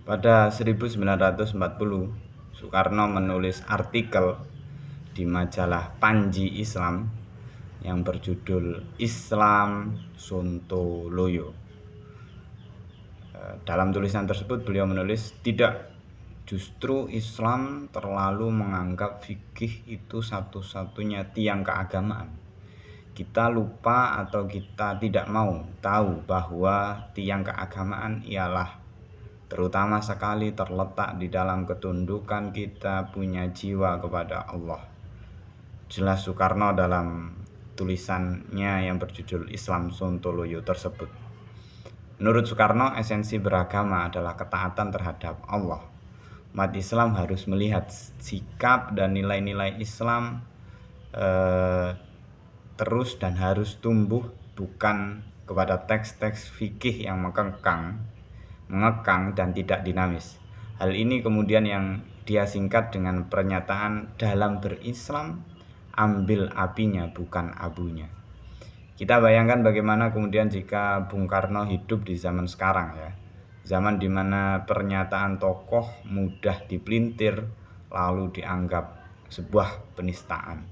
Pada 1940, Soekarno menulis artikel di majalah Panji Islam yang berjudul Islam Sontoloyo. Dalam tulisan tersebut beliau menulis, tidak, justru Islam terlalu menganggap fikih itu satu-satunya tiang keagamaan. Kita lupa atau kita tidak mau tahu bahwa tiang keagamaan ialah terutama sekali terletak di dalam ketundukan kita punya jiwa kepada Allah. Jelas Soekarno dalam tulisannya yang berjudul Islam Sontoloyo tersebut. Menurut Soekarno, esensi beragama adalah ketaatan terhadap Allah. Umat Islam harus melihat sikap dan nilai-nilai Islam terus dan harus tumbuh, bukan kepada teks-teks fikih yang mengekang dan tidak dinamis. Hal ini kemudian yang dia singkat dengan pernyataan, dalam berislam ambil apinya bukan abunya. Kita bayangkan bagaimana kemudian jika Bung Karno hidup di zaman sekarang, ya, zaman dimana pernyataan tokoh mudah dipelintir lalu dianggap sebuah penistaan.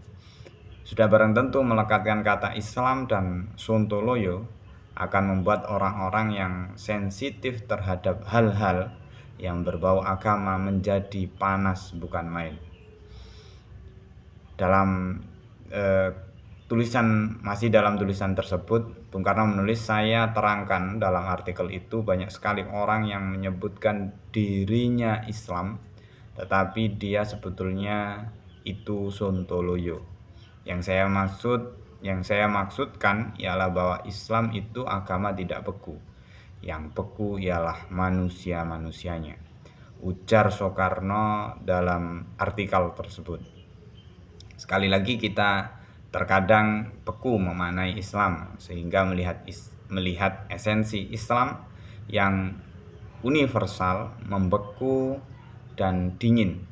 Sudah barang tentu melekatkan kata Islam dan Sontoloyo akan membuat orang-orang yang sensitif terhadap hal-hal yang berbau agama menjadi panas bukan main. Masih dalam tulisan tersebut, Bung Karno menulis, saya terangkan dalam artikel itu banyak sekali orang yang menyebutkan dirinya Islam, tetapi dia sebetulnya itu Sontoloyo. Yang saya maksudkan ialah bahwa Islam itu agama tidak beku. Yang beku ialah manusia-manusianya, ujar Soekarno dalam artikel tersebut. Sekali lagi, kita terkadang beku memaknai Islam sehingga melihat esensi Islam yang universal membeku dan dingin.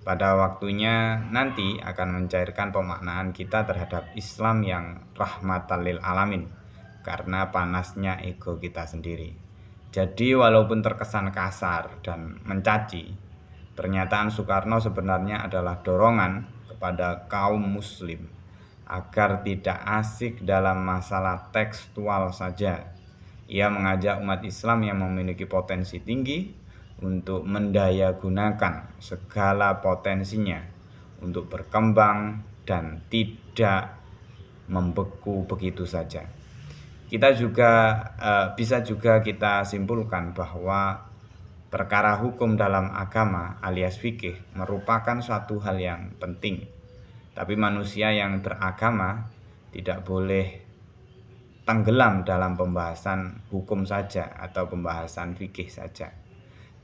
Pada waktunya nanti akan mencairkan pemaknaan kita terhadap Islam yang rahmatan lil alamin karena panasnya ego kita sendiri. Jadi walaupun terkesan kasar dan mencaci, pernyataan Soekarno sebenarnya adalah dorongan kepada kaum muslim agar tidak asik dalam masalah tekstual saja. Ia mengajak umat Islam yang memiliki potensi tinggi untuk mendayagunakan segala potensinya untuk berkembang dan tidak membeku begitu saja. Bisa juga kita simpulkan bahwa perkara hukum dalam agama alias fikih merupakan suatu hal yang penting. Tapi manusia yang beragama tidak boleh tenggelam dalam pembahasan hukum saja atau pembahasan fikih saja,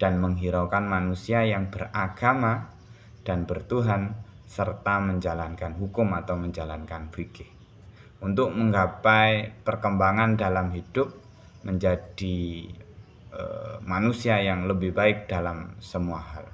dan menghiraukan manusia yang beragama dan bertuhan serta menjalankan hukum atau menjalankan fikih untuk menggapai perkembangan dalam hidup menjadi manusia yang lebih baik dalam semua hal.